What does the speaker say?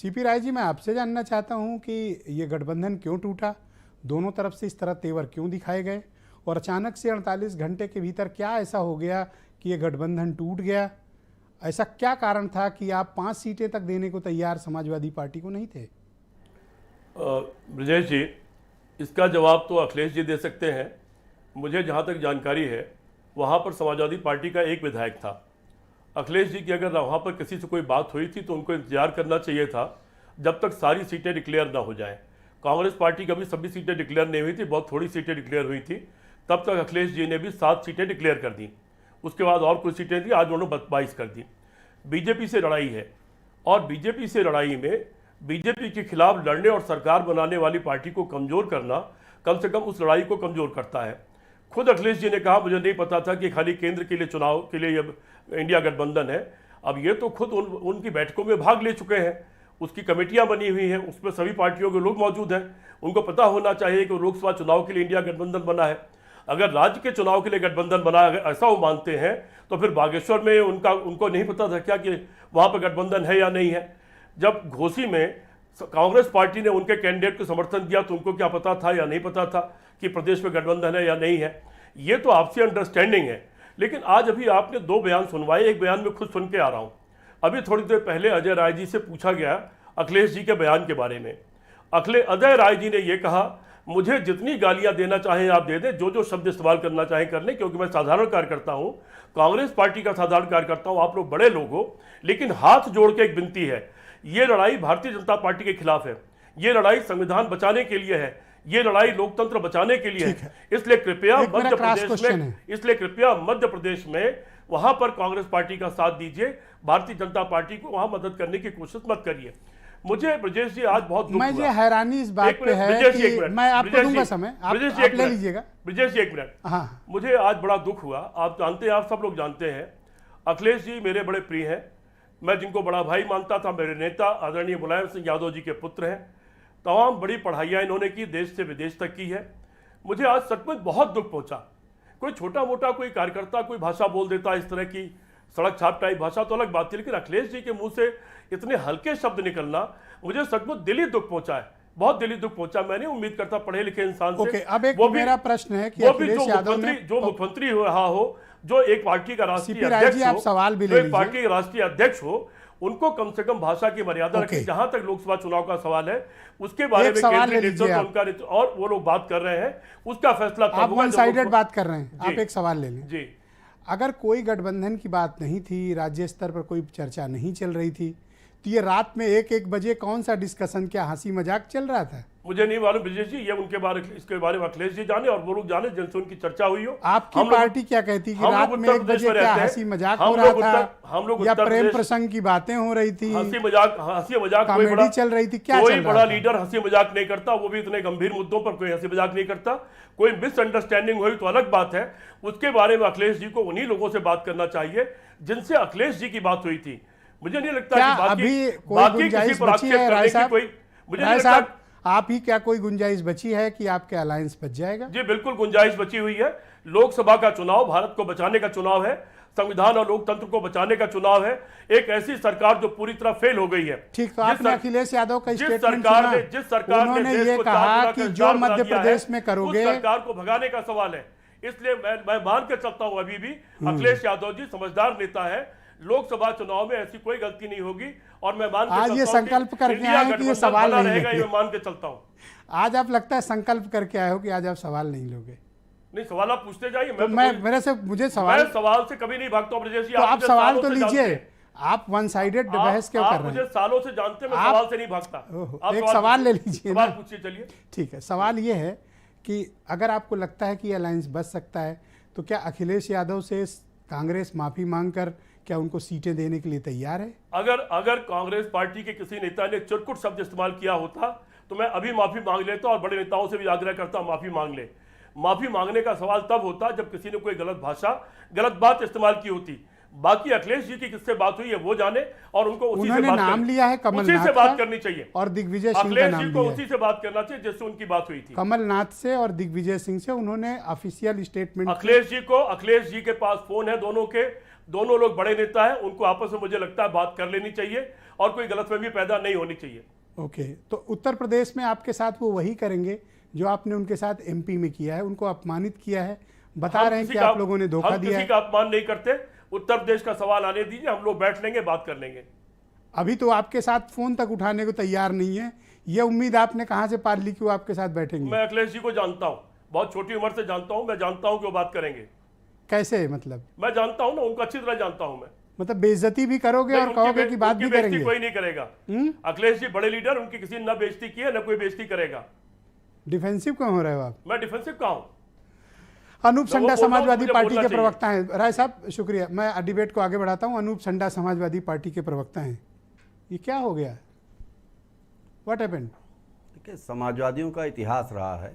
CP Rai ji, मैं आपसे जानना चाहता हूं कि ये गठबंधन क्यों टूटा, दोनों तरफ से इस तरह तेवर क्यों दिखाए गए, और अचानक से 48 घंटे के भीतर क्या ऐसा हो गया कि ये गठबंधन टूट गया? ऐसा क्या कारण था कि आप 5 सीटें तक देने को तैयार समाजवादी पार्टी को नहीं थे? ब्रजेश जी, इसका जवाब तो अखिलेश जी दे सकते हैं। मुझे जहाँ तक जानकारी है, वहाँ पर समाजवादी पार्टी का एक विधायक था। अखिलेश जी की अगर वहाँ पर किसी से कोई बात हुई थी तो उनको इंतजार करना चाहिए था जब तक सारी सीटें डिक्लेयर ना हो जाएं। कांग्रेस पार्टी की अभी सभी सीटें डिक्लेयर नहीं हुई थी, बहुत थोड़ी सीटें डिक्लेयर हुई थी। तब तक अखिलेश जी ने भी 7 सीटें डिक्लेयर कर दी। उसके बाद और कुछ सीटें थी, आज उन्होंने 22 कर दी। बीजेपी से लड़ाई है, और बीजेपी से लड़ाई में बीजेपी के खिलाफ लड़ने और सरकार बनाने वाली पार्टी को कमज़ोर करना कम से कम उस लड़ाई को कमज़ोर करता है। खुद अखिलेश जी ने कहा, मुझे नहीं पता था कि खाली केंद्र के लिए चुनाव के लिए अब इंडिया गठबंधन है। अब ये तो खुद उनकी बैठकों में भाग ले चुके हैं, उसकी कमेटियां बनी हुई हैं, उसमें सभी पार्टियों के लोग मौजूद हैं। उनको पता होना चाहिए कि लोकसभा चुनाव के लिए इंडिया गठबंधन बना है। अगर राज्य के चुनाव के लिए गठबंधन बना, अगर ऐसा वो मानते हैं, तो फिर बागेश्वर में उनको नहीं पता था क्या कि वहाँ पर गठबंधन है या नहीं है? जब घोसी में कांग्रेस पार्टी ने उनके कैंडिडेट को समर्थन किया तो उनको क्या पता था या नहीं पता था कि प्रदेश में गठबंधन है या नहीं है? ये तो आपसी अंडरस्टैंडिंग है। लेकिन आज अभी आपने 2 बयान सुनवाए, एक बयान में खुद सुन के आ रहा हूँ। अभी थोड़ी देर पहले अजय राय जी से पूछा गया अखिलेश जी के बयान के बारे में। अजय राय जी ने यह कहा, मुझे जितनी गालियां देना चाहें आप दे दें, जो शब्द इस्तेमाल करना चाहें कर लें, क्योंकि मैं साधारण कार्यकर्ता हूं, कांग्रेस पार्टी का साधारण कार्यकर्ता हूं, आप लोग बड़े लोग हो। लेकिन हाथ जोड़ के एक विनती है, ये लड़ाई भारतीय जनता पार्टी के खिलाफ है, ये लड़ाई संविधान बचाने के लिए है, ये लड़ाई लोकतंत्र बचाने के लिए है। इसलिए कृपया मध्य प्रदेश में वहां पर कांग्रेस पार्टी का साथ दीजिए, भारतीय जनता पार्टी को वहां मदद करने की कोशिश मत करिए। मुझे ब्रजेश जी आज बहुत दुख हुआ। हैरानी इस बात पे है कि मैं आपको दूंगा समय, आप ले लीजिएगा। ब्रजेश जी 1 मिनट। हाँ, मुझे आज बड़ा दुख हुआ। आप जानते हैं, आप सब लोग जानते हैं, अखिलेश जी मेरे बड़े प्रिय हैं। मैं जिनको बड़ा भाई मानता था, मेरे नेता आदरणीय मुलायम सिंह यादव जी के पुत्र हैं। तमाम बड़ी पढ़ाइयाँ इन्होंने की, देश से विदेश तक की है। मुझे आज सचमुच बहुत दुख पहुंचा। कोई छोटा मोटा कोई कार्यकर्ता कोई भाषा बोल देता, इस तरह की सड़क छाप टाइप भाषा तो अलग बात थी, लेकिन अखिलेश जी के मुंह से इतने हल्के शब्द निकलना मुझे सचमुच दिली दुख पहुंचा है, बहुत दिली दुख पहुंचा। मैं नहीं उम्मीद करता पढ़े लिखे इंसान से। अब एक मेरा प्रश्न है कि अखिलेश यादव ने जो मुख्यमंत्री हो रहा हो, जो एक पार्टी का राष्ट्रीय अध्यक्ष हो, जो एक पार्टी के राष्ट्रीय अध्यक्ष हो, उनको कम से कम भाषा की मर्यादा रखें। जहां तक लोकसभा चुनाव का सवाल है, उसके बारे में केंद्रीय नेतृत्व और वो लोग बात कर रहे हैं, उसका फैसला आप वन साइडेड बात कर रहे हैं। आप एक सवाल ले लें जी। अगर कोई गठबंधन की बात नहीं थी, राज्य स्तर पर कोई चर्चा नहीं चल रही थी, तो ये रात में 1-1 बजे कौन सा डिस्कशन, क्या हंसी मजाक चल रहा था? मुझे नहीं मालूम ब्रजेश जी, ये उनके बारे इसके बारे में अखिलेश जी जाने और वो लोग जाने जिनसे उनकी चर्चा हुई हो। आपकी पार्टी क्या कहती कि रात में 1 बजे क्या हंसी मजाक हो रहा था, हम लोग या प्रेम प्रसंग की बातें हो रही थी, हंसी मजाक कॉमेडी चल रही थी, क्या कोई बड़ा लीडर हंसी मजाक नहीं करता, वो भी इतने गंभीर मुद्दों पर कोई हंसी मजाक नहीं करता। कोई मिसअंडरस्टैंडिंग हुई तो अलग बात है, उसके बारे में अखिलेश जी को उन्हीं लोगों से बात करना चाहिए जिनसे अखिलेश जी की बात हुई थी। मुझे नहीं लगता बाकी किसी पर आक्षेप करने की कोई, मुझे नहीं लगता आप ही क्या कोई गुंजाइश बची है कि आपके अलायंस बच जाएगा? जी बिल्कुल गुंजाइश बची हुई है। लोकसभा का चुनाव भारत को बचाने का चुनाव है, संविधान और लोकतंत्र को बचाने का चुनाव है। एक ऐसी सरकार जो पूरी तरह फेल हो गई है। ठीक, तो आपने अखिलेश यादव का स्टेटमेंट सुना, जिस सरकार ने ये कहा कि जो मध्य प्रदेश में करोगे, उस सरकार को भगाने का सवाल है। इसलिए मैं मान के चलता हूं अभी भी अखिलेश यादव जी समझदार नेता है। लोकसभा चुनाव में ऐसी कोई गलती नहीं होगी, और मैं मान के आज ये संकल्प करके आए हैं कि ये सवाल नहीं रहेगा, ये मान के चलता हूं। आज आप लगता है संकल्प करके आए हो कि आज आप सवाल नहीं लोगे? नहीं, सवाल आप पूछते जाइए। तो मुझे सवाल से कभी नहीं भागता हूं ब्रजेश जी। तो आप सवाल तो लीजिए, आप वन साइडेड बहस क्यों कर रहे हैं? मुझे सालों से जानते हैं, मैं सवाल से नहीं भागता। एक सवाल ले लीजिए, सवाल पूछिए। चलिए ठीक है। सवाल ये है कि अगर आपको लगता है कि अलायंस बच सकता है, तो क्या अखिलेश यादव से कांग्रेस माफी मांगकर क्या उनको सीटें देने के लिए तैयार है? अगर कांग्रेस पार्टी के किसी नेता ने चुरकुट शब्द इस्तेमाल किया होता तो मैं अभी माफी मांग लेता, और बड़े नेताओं से भी आग्रह करता माफी मांग ले। माफी मांगने का सवाल तब होता जब किसी ने कोई गलत भाषा, गलत बात इस्तेमाल की होती। बाकी अखिलेश जी की किससे बात हुई है वो जाने, और उनको उसी से बात नाम लिया है उसी से बात करनी चाहिए, और दिग्विजय सिंह अखिलेश जी को उसी से बात करना चाहिए जिससे उनकी बात हुई थी। कमलनाथ से और दिग्विजय सिंह से उन्होंने ऑफिशियल स्टेटमेंट। अखिलेश जी के पास फोन है दोनों के, दोनों लोग बड़े नेता हैं, उनको आपस में मुझे लगता है बात कर लेनी चाहिए, और कोई गलतफहमी पैदा नहीं होनी चाहिए। ओके, तो उत्तर प्रदेश में आपके साथ वो वही करेंगे जो आपने उनके साथ एमपी में किया है, उनको अपमानित किया है, बता रहे हैं कि आप लोगों ने धोखा दिया है। किसी का अपमान नहीं करते। उत्तर प्रदेश का सवाल आने दीजिए, हम लोग बैठ लेंगे, बात कर लेंगे। अभी तो आपके साथ फोन तक उठाने को तैयार नहीं है, ये उम्मीद आपने कहां से पाल ली कि वो आपके साथ बैठेंगे? मैं अखिलेश जी को जानता हूं, बहुत छोटी उम्र से जानता हूं, मैं जानता हूं कि वो बात करेंगे। कैसे मतलब? मैं जानता हूं ना, उनको अच्छी तरह जानता हूं मैं। मतलब बेइज्जती भी करोगे और कहोगे कि बात भी करेंगे? कोई नहीं करेगा। अखिलेश जी बड़े लीडर, उनकी किसी ने न बेइज्जती की है, न कोई बेइज्जती करेगा। डिफेंसिव क्यों हो रहे हो आप? मैं डिफेंसिव कहाँ हूं? अनूप संडा समाजवादी पार्टी के प्रवक्ता हैं। राय साहब शुक्रिया, मैं डिबेट को आगे बढ़ाता हूं। अनूप संडा समाजवादी पार्टी के प्रवक्ता हैं। ये क्या हो गया? What happened? देखिए, समाजवादियों का इतिहास रहा है